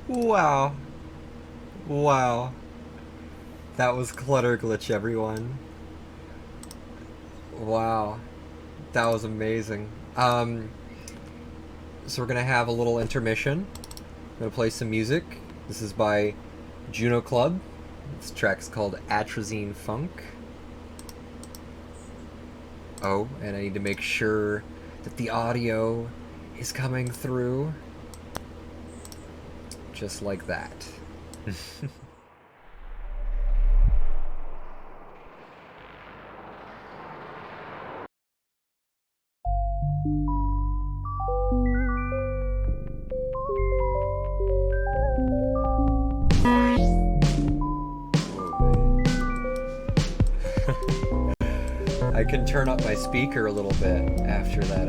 Wow. Wow. That was Clutrrglych, everyone. Wow. That was amazing. So we're gonna have a little intermission. I'm gonna play some music. This is by Juno Club. This track's called Atrazine Funk. Oh, and I need to make sure that the audio is coming through. Just like that. I can turn up my speaker a little bit after that,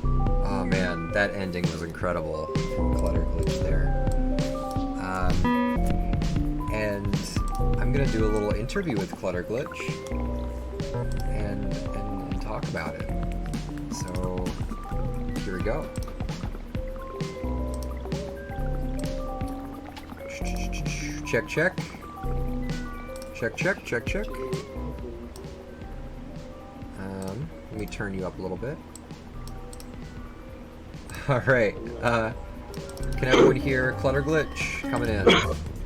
oh man, that ending was incredible from Clutrrglych there. And I'm gonna do a little interview with Clutrrglych and talk about it. So, here we go. Check, check. Check, check, check, check. Let me turn you up a little bit. Alright, can everyone hear Clutrrglych coming in?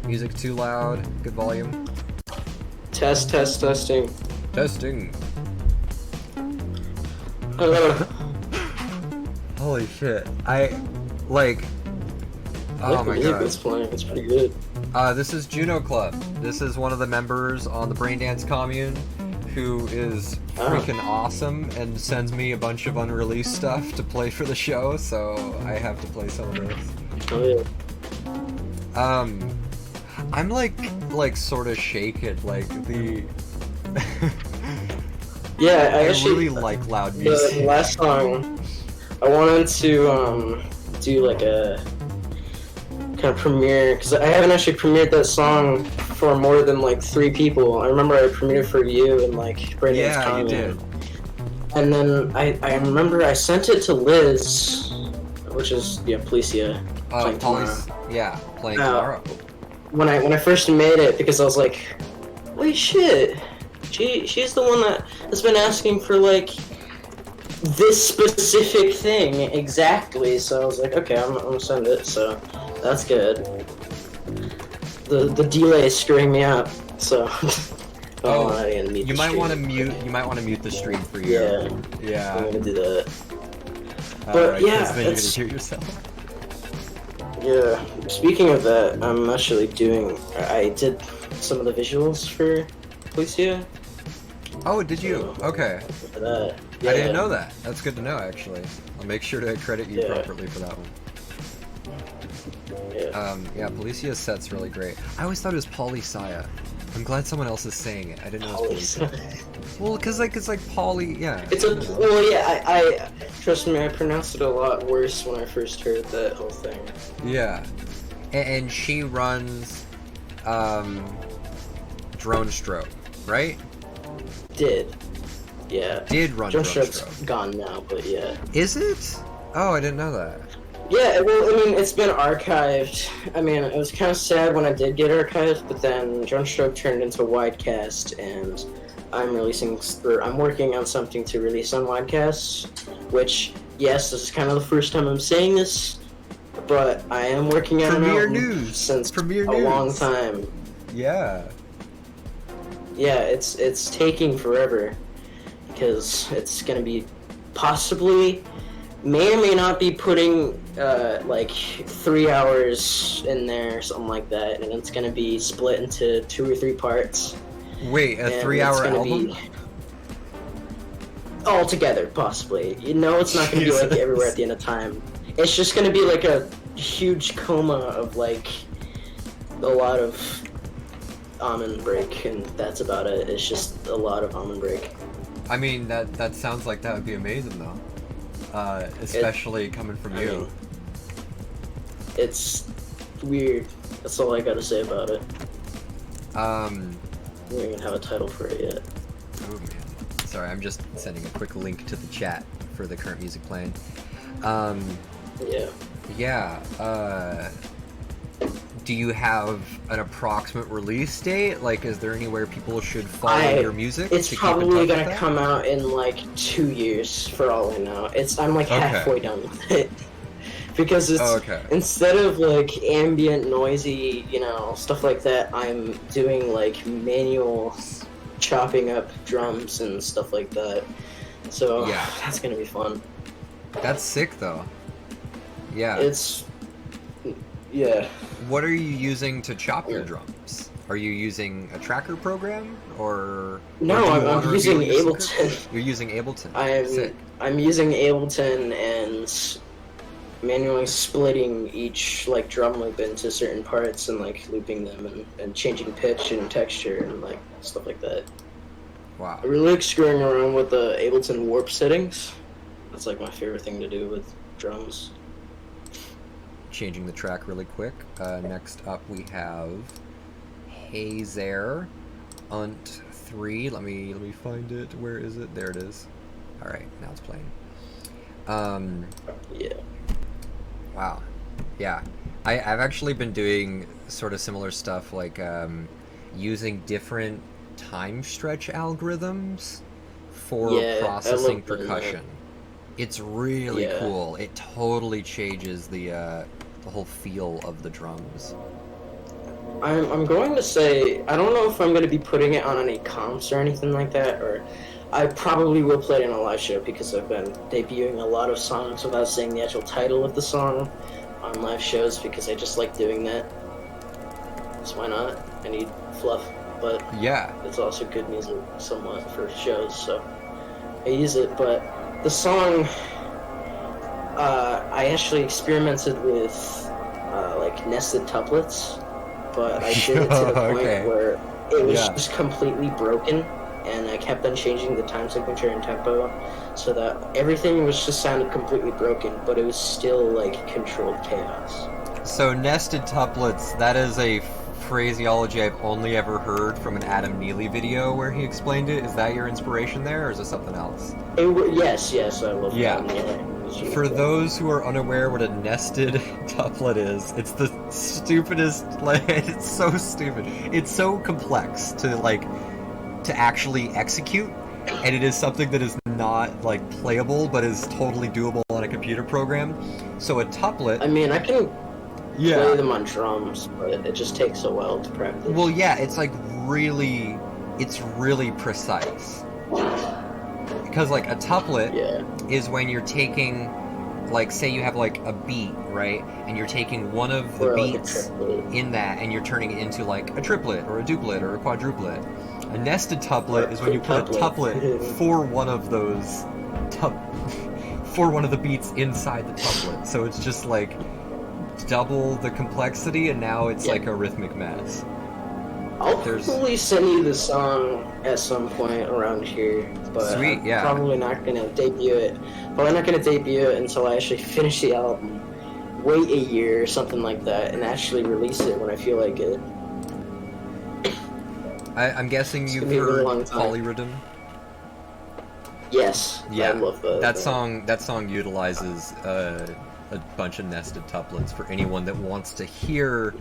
Music too loud, good volume. Test, testing. Testing. Holy shit. Oh my god. It's playing, it's pretty good. This is Juno Club. This is one of the members on the Braindance commune who is freaking awesome and sends me a bunch of unreleased stuff to play for the show, so I have to play some of this. Oh yeah. I'm like sort of shaken, like the Yeah, I actually really like loud music. The last song, I wanted to do like a kind of premiere, because I haven't actually premiered that song for more than like 3 people. I remember I premiered for you and like Braindance Yeah, you did. And then I remember I sent it to Liz, which is Policia. Playing tomorrow. Yeah, playing tomorrow. When I first made it, because I was like, wait, shit, she's the one that's been asking for like this specific thing exactly. So I was like, okay, I'm gonna send it. So that's good. The delay is screwing me up. So you might want to mute. You might want to mute the stream for you. Yeah. I'm gonna do that. But right, yeah, then you're gonna hear yourself. Yeah. Speaking of that, I'm actually I did some of the visuals for Policia. Oh, did you? Okay. For that. Yeah. I didn't know that. That's good to know, actually. I'll make sure to credit you properly for that one. Yeah, Policia's set's really great. I always thought it was Policia. I'm glad someone else is saying it. I didn't know it was Policia. Well, because like it's like Poly, yeah. Well, yeah. I trust me. I pronounced it a lot worse when I first heard that whole thing. Yeah, and she runs Drone Stroke, right? Yeah. Did run Drone Stroke. Gone now, but yeah. Is it? Oh, I didn't know that. Yeah, well, I mean, it's been archived. I mean, it was kind of sad when I did get archived, but then Drone Stroke turned into Widecast, and I'm working on something to release on Widecast, which, yes, this is kind of the first time I'm saying this, but I am working on Premiere it News since Premiere a News. long time. Yeah. Yeah, it's taking forever, because it's gonna be possibly, may or may not be putting like 3 hours in there, something like that, and it's gonna be split into 2 or 3 parts. Wait, a 3-hour album? All together, possibly. You know, it's not gonna be like everywhere at the end of time. It's just gonna be like a huge coma of like a lot of almond break, and that's about it. It's just a lot of almond break. I mean, that sounds like that would be amazing, though. Especially coming from you. Mean, it's weird. That's all I gotta say about it. We don't even have a title for it yet. Oh man. Sorry, I'm just sending a quick link to the chat for the current music playing. Yeah. Yeah, do you have an approximate release date? Like, is there anywhere people should follow your music? It's to keep probably in touch with gonna that? come out in like 2 years, for all I know. I'm like halfway done with it. Because it's, instead of like ambient, noisy, you know, stuff like that, I'm doing like manual chopping up drums and stuff like that. So Yeah. that's gonna be fun. That's sick, though. Yeah. Yeah. What are you using to chop your drums? Are you using a tracker program, or No, I'm using Ableton. You're using Ableton. I'm using Ableton and manually splitting each like drum loop into certain parts and like looping them and changing pitch and texture and like stuff like that. Wow. I really like screwing around with the Ableton warp settings. That's like my favorite thing to do with drums. Changing the track really quick. Next up we have Hazer Unt 3. Let me find it. Where is it? There it is. All right, now it's playing. Yeah. Wow. Yeah. I've actually been doing sort of similar stuff, like using different time stretch algorithms for processing percussion. It's really cool. It totally changes the whole feel of the drums. I'm going to say, I don't know if I'm going to be putting it on any comps or anything like that, or I probably will play it in a live show because I've been debuting a lot of songs without saying the actual title of the song on live shows because I just like doing that. So why not? I need fluff, but yeah, it's also good music somewhat for shows, so I use it. But the song, I actually experimented with like nested tuplets, but I did it to the point where it was just completely broken, and I kept on changing the time signature and tempo so that everything was just sounded completely broken, but it was still like controlled chaos. So nested tuplets, that is a phraseology I've only ever heard from an Adam Neely video where he explained it. Is that your inspiration there, or is it something else? Yes, I love Adam Neely. For those who are unaware what a nested tuplet is, it's the stupidest, like, it's so stupid. It's so complex to actually execute, and it is something that is not, like, playable, but is totally doable on a computer program. So a tuplet... I mean, I can play them on drums, but it just takes a while to practice. Well, yeah, it's, like, really precise. Because, like, a tuplet is when you're taking, like, say you have, like, a beat, right? And you're taking one of the beats in that, and you're turning it into, like, a triplet, or a duplet, or a quadruplet. A nested tuplet is when you put a tuplet for one of those, for one of the beats inside the tuplet. So it's just, like, double the complexity, and now it's, like, a rhythmic mess. I'll probably send you the song at some point around here, but I'm probably not gonna debut it. Probably not gonna debut it until I actually finish the album, wait a year or something like that, and actually release it when I feel like it. I'm guessing you've heard Polyrhythm? Yes. Yeah. I love that. That song utilizes a bunch of nested tuplets for anyone that wants to hear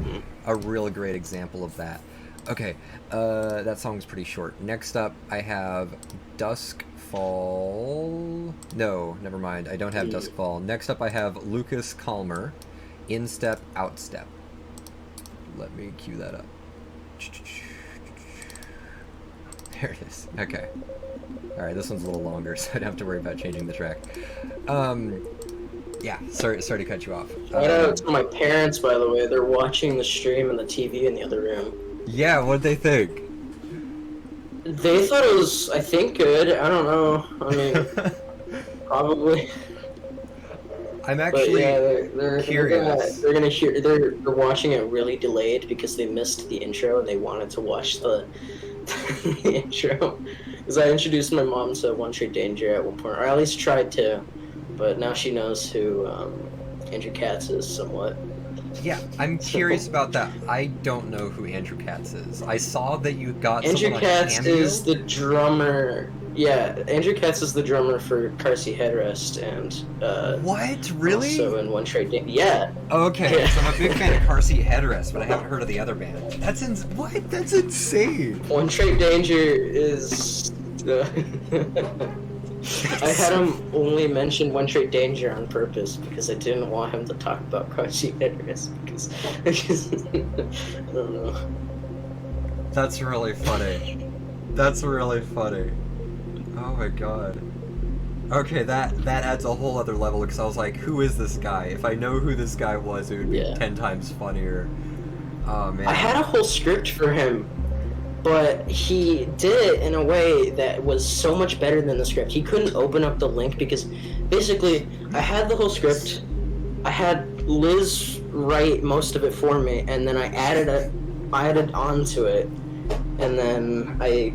a really great example of that. Okay, that song's pretty short. Next up, I have Duskfall. No, never mind. I don't have Duskfall. Next up, I have Lucas Calmer, Instep, Outstep. Let me cue that up. There it is. Okay. Alright, this one's a little longer, so I don't have to worry about changing the track. Yeah, sorry to cut you off. Shout out to my parents, by the way. They're watching the stream and the TV in the other room. Yeah, what'd they think? They thought it was, I think, good. I don't know. I mean, probably. I'm actually curious. They're watching it really delayed because they missed the intro and they wanted to watch the intro. Because I introduced my mom to One Tree Danger at one point, or at least tried to, but now she knows who Andrew Katz is somewhat. Yeah, I'm curious about that. I don't know who Andrew Katz is. I saw that you got Andrew Katz is the drummer Yeah, Andrew Katz is the drummer for Car Seat Headrest and What? Really? also in One Trade Danger. Yeah. Okay, Yeah. so I'm a big fan of Car Seat Headrest, but I haven't heard of the other band. What? That's insane. One Trade Danger is. I had him only mention One Trade Danger on purpose because I didn't want him to talk about Car Seat Headrest because I don't know. That's really funny. That's really funny. Oh my god. Okay, that adds a whole other level because I was like, who is this guy? If I know who this guy was, it would be 10 times funnier. Oh man. I had a whole script for him, but he did it in a way that was so much better than the script. He couldn't open up the link because basically I had the whole script. I had Liz write most of it for me, and then I added onto it, and then I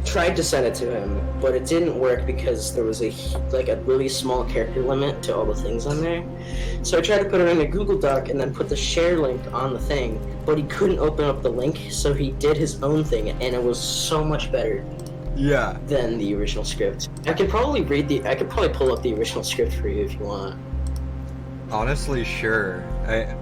tried to send it to him, but it didn't work because there was a really small character limit to all the things on there. So I tried to put it in a Google Doc and then put the share link on the thing, but he couldn't open up the link, so he did his own thing, and it was so much better. Yeah. Than the original script. I could probably pull up the original script for you if you want. Honestly, sure.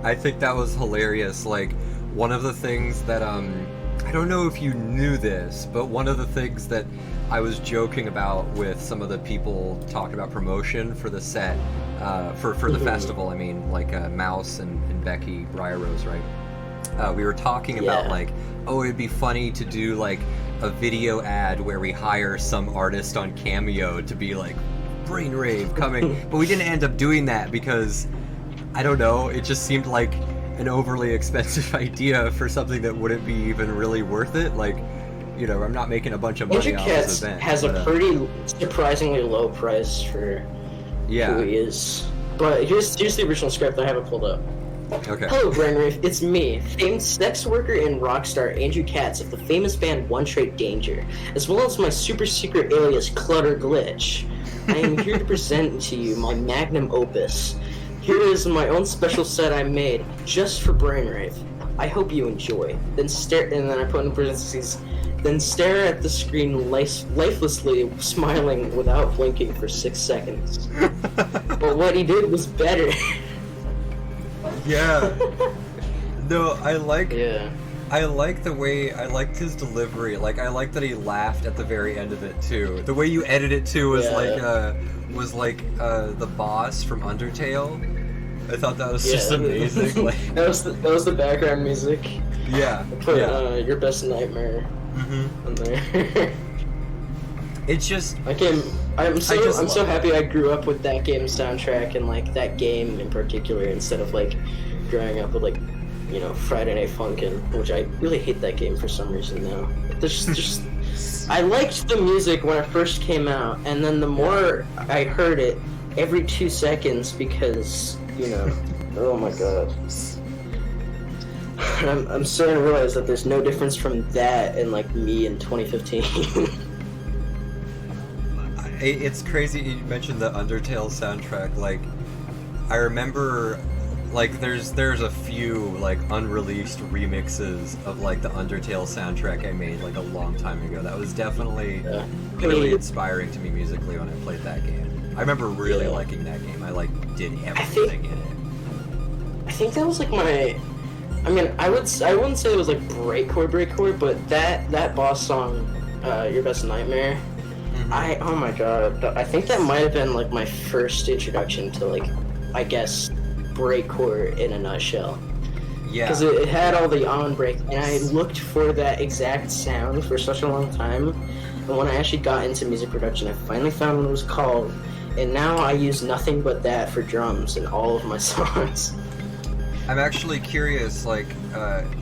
I think that was hilarious. Like, one of the things that I don't know if you knew this, but one of the things that I was joking about with some of the people talking about promotion for the set, for the festival, I mean, like Mouse and Becky Briar Rose, right? We were talking about like, oh, it'd be funny to do like a video ad where we hire some artist on Cameo to be like, BRAINRAVE coming, but we didn't end up doing that because, I don't know, it just seemed like an overly expensive idea for something that wouldn't be even really worth it. Like, you know, I'm not making a bunch of money off this event. Has a pretty surprisingly low price for who he is. But here's the original script. I have it pulled up. Okay. Hello, BRAINRAVE. It's me, famed sex worker and rock star Andrew Katz of the famous band One Trade Danger, as well as my super secret alias Clutrrglych. I am here to present to you my magnum opus. Here is my own special set I made just for BRAINRAVE. I hope you enjoy. Then I put in parentheses, then stare at the screen lifelessly, smiling without blinking for 6 seconds. But what he did was better. Yeah. No, I like the way, I liked his delivery. Like, I like that he laughed at the very end of it too. The way you edit it too was the boss from Undertale. I thought that was just amazing. Like, that was the background music. Yeah. I put Your Best Nightmare on there. It's just I'm so happy I grew up with that game's soundtrack and like that game in particular instead of like growing up with like, you know, Friday Night Funkin', which I really hate that game for some reson now. There's just I liked the music when it first came out, and then the more I heard it every 2 seconds because, you know, oh my god. I'm starting to realize that there's no difference from that and like me in 2015. It's crazy you mentioned the Undertale soundtrack. Like, I remember, like, there's a few like unreleased remixes of like the Undertale soundtrack I made like a long time ago. That was definitely really inspiring to me musically when I played that game. I remember really liking that game. I like did everything in it. I think that was like my. I mean, I wouldn't say it was like breakcore, but that boss song, Your Best Nightmare. Oh my god, I think that might have been like my first introduction to like, I guess, breakcore in a nutshell. Yeah. Because it had all the on break, and I looked for that exact sound for such a long time. And when I actually got into music production, I finally found what it was called, and now I use nothing but that for drums in all of my songs. I'm actually curious, like,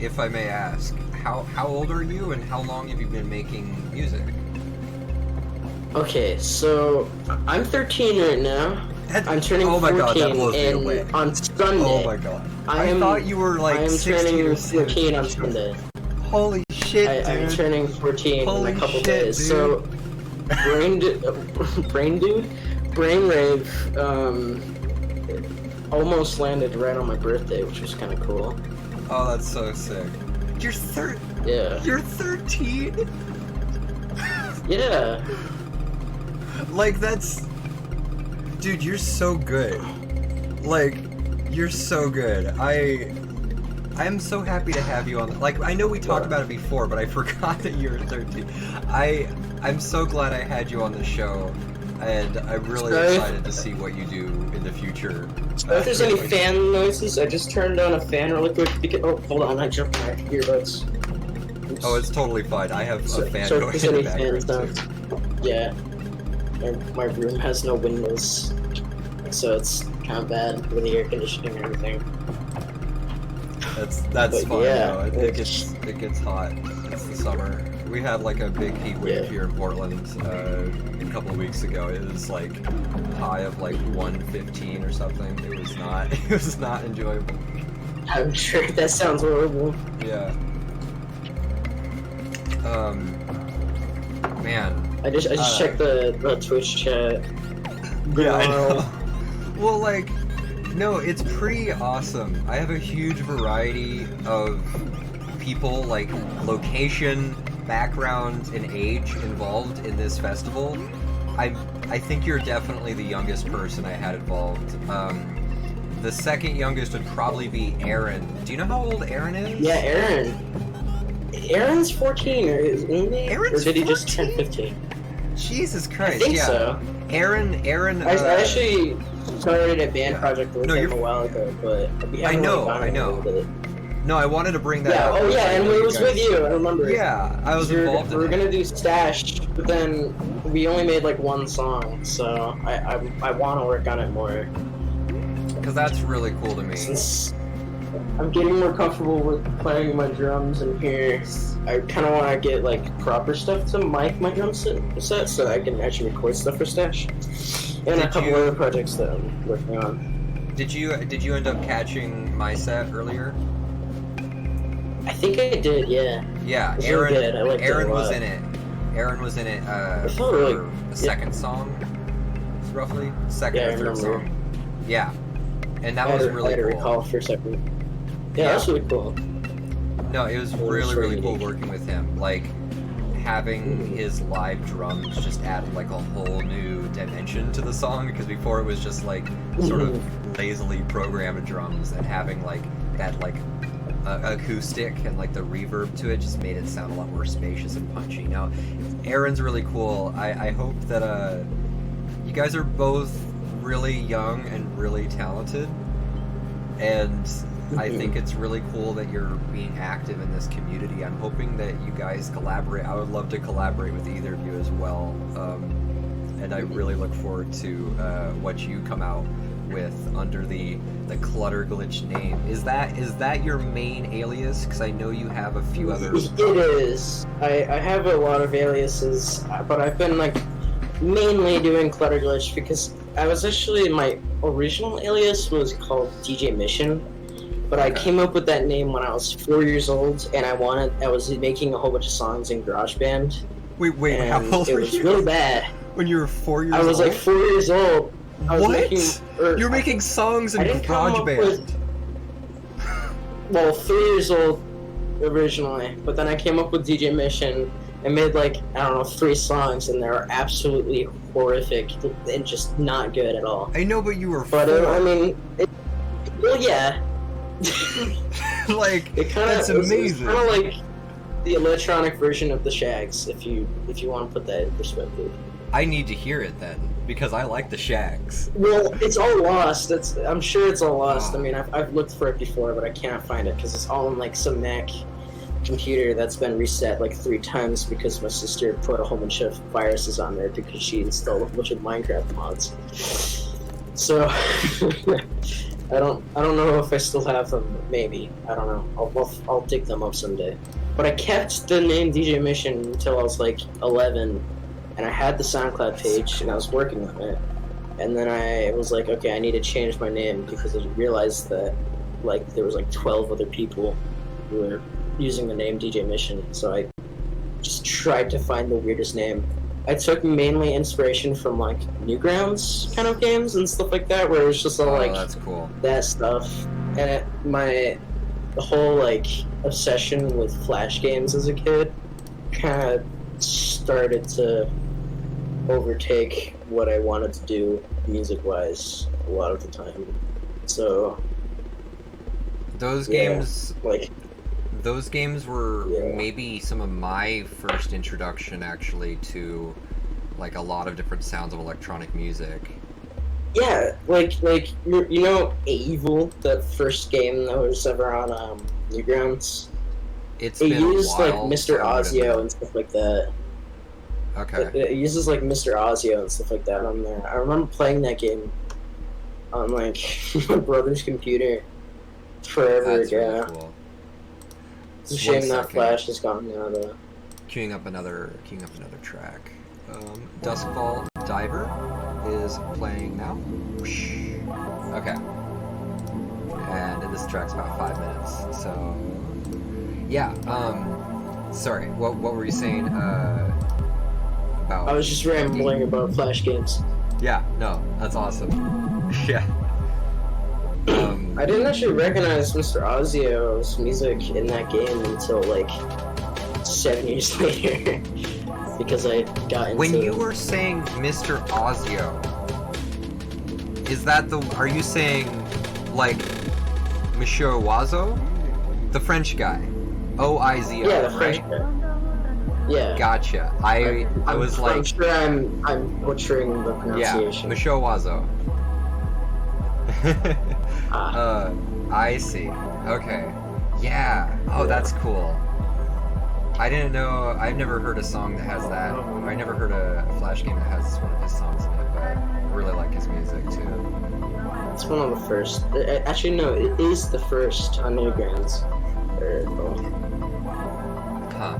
if I may ask, how old are you, and how long have you been making music? Okay, so I'm 13 right now. I'm turning 14 God, that blows me away. On Sunday. Oh my god. I thought you were like 16 or 17. I'm turning 14 on Sunday. Holy shit, dude. I'm turning 14 Holy in a couple shit, days. Dude. So, BRAINRAVE, almost landed right on my birthday, which was kind of cool. Oh, that's so sick. You're Yeah. You're 13? Yeah. Like, that's... Dude, you're so good. Like, you're so good. I'm so happy to have you on. Like, I know we talked about it before, but I forgot that you were 13. I'm so glad I had you on the show, and I'm really excited to see what you do in the future. If there's any fan noises, I just turned on a fan really quick. Oh, hold on, I jumped my earbuds. Oops. Oh, it's totally fine. I have a fan so going if in the there's background, too. Yeah. My room has no windows, so it's kind of bad with the air conditioning and everything. That's fine. Yeah, though. It gets hot. It's the summer. We had like a big heat wave here in Portland a couple of weeks ago. It was like high of like 115 or something. It was not enjoyable. I'm sure that sounds horrible. Yeah. Man. I just checked the Twitch chat. Yeah, I know. Well, like, no, it's pretty awesome. I have a huge variety of people, like, location, background, and age involved in this festival. I think you're definitely the youngest person I had involved. The second youngest would probably be Aaron. Do you know how old Aaron is? Yeah, Aaron. Aaron's 14, isn't he? Aaron's or did he 14? just turn 15? Jesus Christ, I think yeah. so. Aaron, I actually started a band project with him a while ago, but we haven't really gone anywhere with it. No, I wanted to bring that up. Oh yeah, and it was with you, I remember. Yeah, I was involved in it. We were gonna do Stash, but then we only made like one song, so I want to work on it more. Because that's really cool to me. Since I'm getting more comfortable with playing my drums in here, I kind of want to get like proper stuff to mic my drum set so I can actually record stuff for Stash. And a couple other projects that I'm working on. Did you end up catching my set earlier? I think I did, yeah. Yeah, Aaron. Really Aaron was in it. Aaron was in it for the second song, roughly second or third song. Yeah, and that was really cool. I had to recall for a second. Yeah, that's really cool. No, it was really cool working with him. Like, having his live drums just added like a whole new dimension to the song, because before it was just like sort of lazily programmed drums, and having like that like acoustic and like the reverb to it just made it sound a lot more spacious and punchy. Now, Aaron's really cool. I hope that you guys are both really young and really talented, and I think it's really cool that you're being active in this community. I'm hoping that you guys collaborate. I would love to collaborate with either of you as well, and I really look forward to what you come out with under the Clutrrglych name. Is that your main alias? Because I know you have a few others. It is. I have a lot of aliases, but I've been like mainly doing Clutrrglych because I was actually, my original alias was called DJ Mission. But I came up with that name when I was 4 years old, and I was making a whole bunch of songs in GarageBand. Wait, how old were you? It was really bad. When you were 4 years old? I was like 4 years old. What? You were making songs in GarageBand? Well, 3 years old originally, but then I came up with DJ Mission and made like, I don't know, 3 songs, and they were absolutely horrific and just not good at all. I know, but you were 4. But I mean, well, yeah. Like, that's amazing. It's kind of like the electronic version of the Shags, if you want to put that in perspective. I need to hear it then, because I like the Shags. Well, it's all lost. I'm sure it's all lost. I mean, I've looked for it before, but I cannot find it because it's all in like some Mac computer that's been reset like 3 times because my sister put a whole bunch of viruses on there because she installed a bunch of Minecraft mods. So I don't know if I still have them. Maybe, I don't know. I'll dig them up someday. But I kept the name DJ Mission until I was like 11, and I had the SoundCloud page and I was working on it. And then I was like, okay, I need to change my name because I realized that like there was like 12 other people who were using the name DJ Mission. So I just tried to find the weirdest name. I took mainly inspiration from like Newgrounds kind of games and stuff like that, where it was just all like that's cool. That stuff. And the whole like obsession with Flash games as a kid kind of started to overtake what I wanted to do music-wise a lot of the time. So those yeah, games, like those games were yeah. maybe some of my first introduction actually to like a lot of different sounds of electronic music. Yeah, like you know, Evil, the first game that was ever on Newgrounds. It It used a while, like Mr. so I wouldn't Ozio know. and stuff like that. Okay. It uses like Mr. Ozio and stuff like that on there. I remember playing that game on like my brother's computer forever That's ago. really cool. It's a One shame that second. Flash is gone now, though. Queuing up another track. Duskfall Diver is playing now. Whoosh. Okay. And this track's about 5 minutes. So yeah. Sorry. What were you saying? About? I was just rambling about Flash games. Yeah. No. That's awesome. Yeah. I didn't actually recognize Mr. Ozio's music in that game until like 7 years later, because I got into. When you were saying Mr. Ozio, is that the? Are you saying like Monsieur Oizo, the French guy? O-I-Z-O. Yeah, the French right? guy. Yeah. Gotcha. I was like. I'm sure I'm butchering the pronunciation. Yeah, Monsieur Oizo. I see. Okay. Yeah. Oh, that's cool. I didn't know. I've never heard a song that has that. I never heard a Flash game that has one of his songs in it, but I really like his music too. It's one of the first. Actually, no, it is the first on Newgrounds. Huh.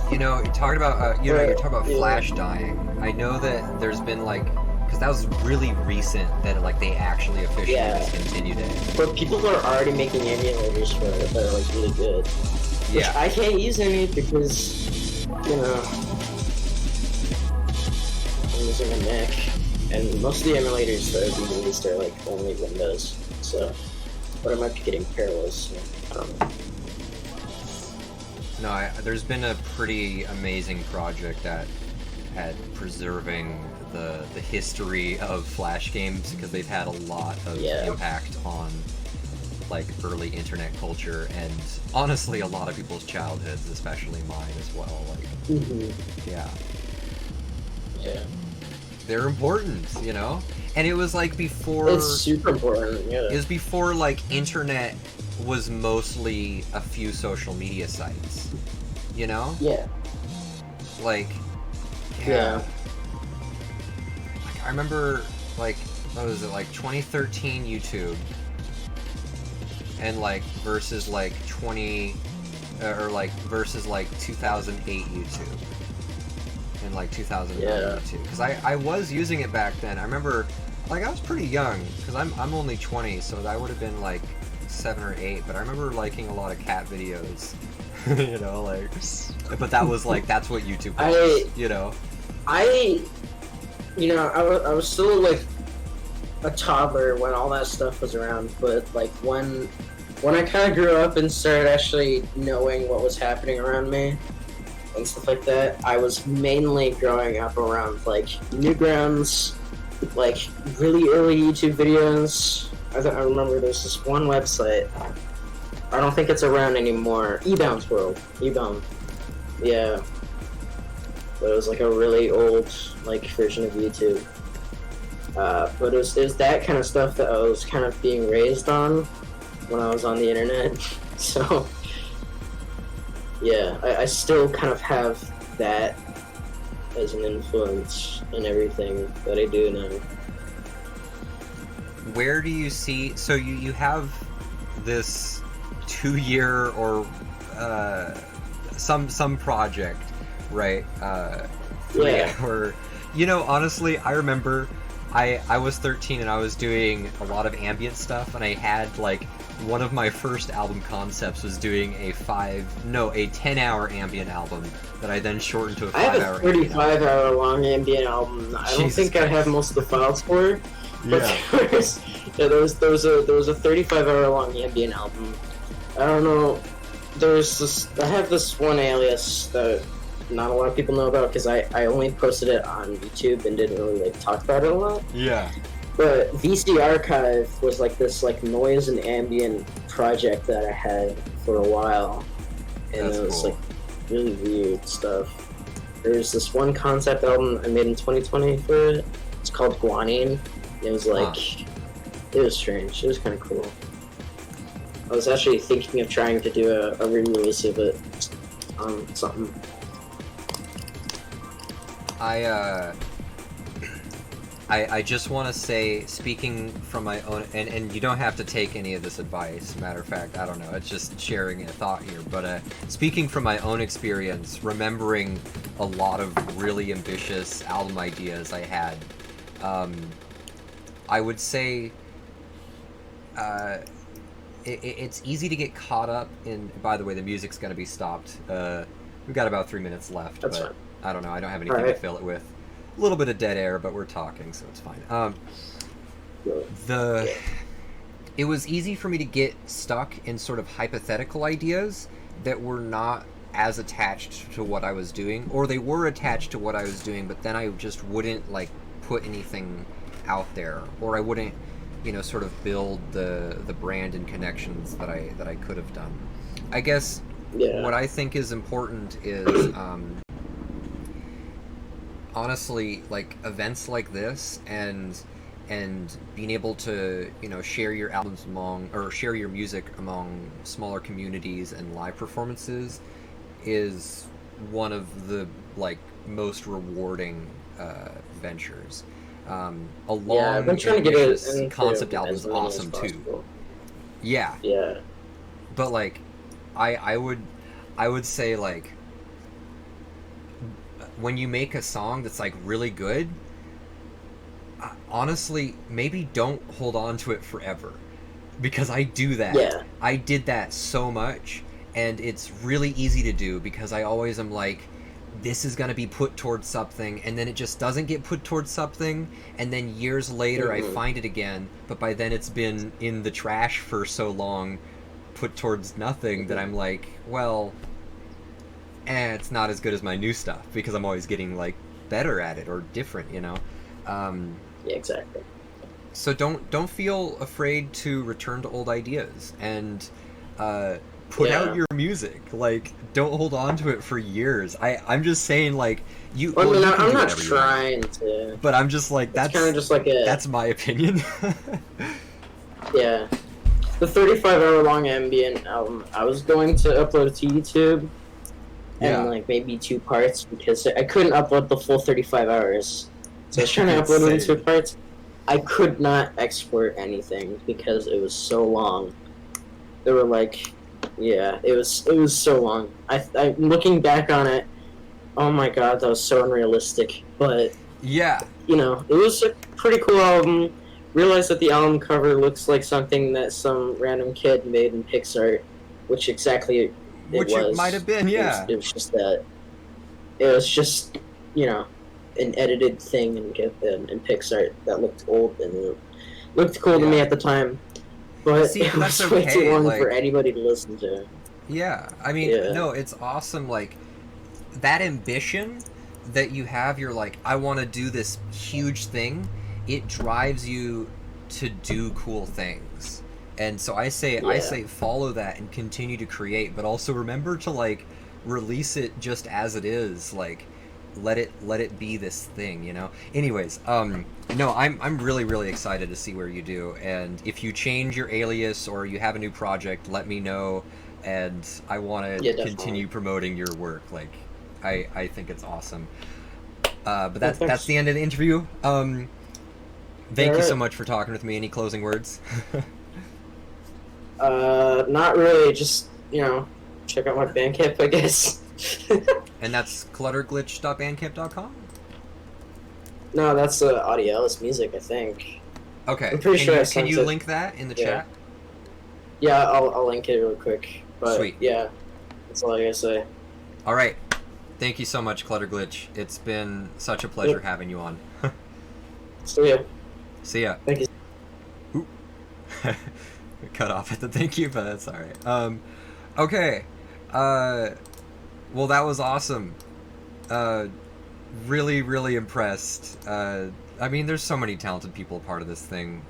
You know, you're talking about you're talking about Flash dying. I know that there's been like, because that was really recent that like they actually officially discontinued it. But people are already making emulators for it that are like really good. Which I can't use any because, you know, I'm using a Mac, and most of the emulators that are being released are like only Windows. So, but I might be getting parallels. I don't know. No, there's been a pretty amazing project at preserving the history of Flash games, because they've had a lot of impact on like early internet culture, and honestly a lot of people's childhoods, especially mine as well. Like yeah, they're important, you know. And it was like before, it's super important. Yeah, it was before like internet was mostly a few social media sites, you know. Like like I remember like, what was it, like 2013 YouTube, and like versus like versus like 2008 YouTube, and like 2009 YouTube, because I was using it back then. I remember like I was pretty young, because I'm only 20, so that would have been like 7 or 8, but I remember liking a lot of cat videos. You know, like, but that was like, that's what YouTube was, you know. I was still like a toddler when all that stuff was around, but like when I kind of grew up and started actually knowing what was happening around me and stuff like that, I was mainly growing up around like Newgrounds, like really early YouTube videos. I remember there's this one website, I don't think it's around anymore, Ebound's World, Ebound, yeah. But it was like a really old like version of YouTube. But it was that kind of stuff that I was kind of being raised on when I was on the internet. So yeah, I still kind of have that as an influence in everything that I do now. Where do you see, so you have this 2-year or some project, right? Or, you know, honestly, I remember I was 13 and I was doing a lot of ambient stuff, and I had like one of my first album concepts was doing a 10-hour ambient album that I then shortened to a 5-hour. I have a 35-hour long ambient album. I don't think I have most of the files for it. But there was a 35-hour long ambient album. I don't know. I have this one alias that not a lot of people know about because I only posted it on YouTube and didn't really like talk about it a lot. Yeah. But VC Archive was like this like noise and ambient project that I had for a while, and That's it was cool. like really weird stuff. There's this one concept album I made in 2020 for it. It's called Guanine. It was like, it was strange. It was kind of cool. I was actually thinking of trying to do a re-release of it on something. I just want to say, speaking from my own, and you don't have to take any of this advice. Matter of fact, I don't know. It's just sharing a thought here. But speaking from my own experience, remembering a lot of really ambitious album ideas I had, I would say it's easy to get caught up in. By the way, the music's going to be stopped. We've got about 3 minutes left. That's but fine. I don't know. I don't have anything to fill it with. A little bit of dead air, but we're talking, so it's fine. It was easy for me to get stuck in sort of hypothetical ideas that were not as attached to what I was doing, or they were attached to what I was doing, but then I just wouldn't like put anything out there, or I wouldn't, sort of build the brand and connections that I could have done. I guess what I think is important is honestly, like events like this and being able to share your albums share your music among smaller communities and live performances is one of the like most rewarding ventures. A long I've been trying to get it into concept album is as many as awesome too. possible. Yeah, but like I would say like when you make a song that's like really good, honestly, maybe don't hold on to it forever, because I do that. I did that so much, and it's really easy to do because I always am like, this is going to be put towards something, and then it just doesn't get put towards something, and then years later I find it again, but by then it's been in the trash for so long, put towards nothing, that I'm like, well, it's not as good as my new stuff, because I'm always getting like better at it or different, Yeah, exactly. So don't feel afraid to return to old ideas and put out your music. Like, don't hold on to it for years. I'm just saying, like, you. Well, you can I'm do not whatever you want. trying to. But I'm just like, that's kind of just like a. That's my opinion. Yeah, the 35-hour-long ambient album. I was going to upload it to YouTube. And like maybe 2 parts, because I couldn't upload the full 35 hours. So I was trying to upload it in 2 parts. I could not export anything because it was so long. They were like, it was so long. I looking back on it, oh my god, that was so unrealistic. But it was a pretty cool album. Realized that the album cover looks like something that some random kid made in Pixar, which exactly. It might have been, It was just that. It was just, an edited thing in Pixar that looked old and looked cool to me at the time. But it was way too long for anybody to listen to. Yeah, I mean, no, it's awesome. Like, that ambition that you have, you're like, I want to do this huge thing. It drives you to do cool things. And so I say follow that and continue to create, but also remember to like release it just as it is, like let it be this thing, Anyways, no, I'm really, really excited to see where you do, and if you change your alias or you have a new project, let me know, and I want to continue promoting your work. Like, I think it's awesome. But that's the end of the interview. Thank you so much for talking with me. Any closing words? Not really, just, check out my Bandcamp, I guess. And that's clutrrglych.bandcamp.com? No, that's audio, it's music, I think. Okay. I'm pretty sure Can you link that in the chat? Yeah, I'll link it real quick. But sweet. Yeah, that's all I gotta say. Alright. Thank you so much, Clutrrglych. It's been such a pleasure having you on. See ya. See ya. Thank you. Ooh. Cut off at the thank you, but that's alright. Okay. Well, that was awesome. Really, really impressed. I mean, there's so many talented people a part of this thing.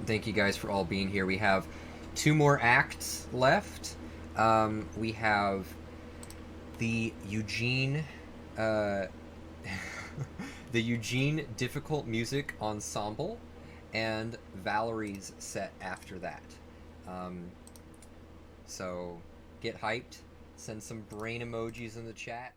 Thank you guys for all being here. We have 2 more acts left. We have the Eugene, uh, the Eugene Difficult Music Ensemble, and Valerie's set after that. So get hyped. Send some brain emojis in the chat.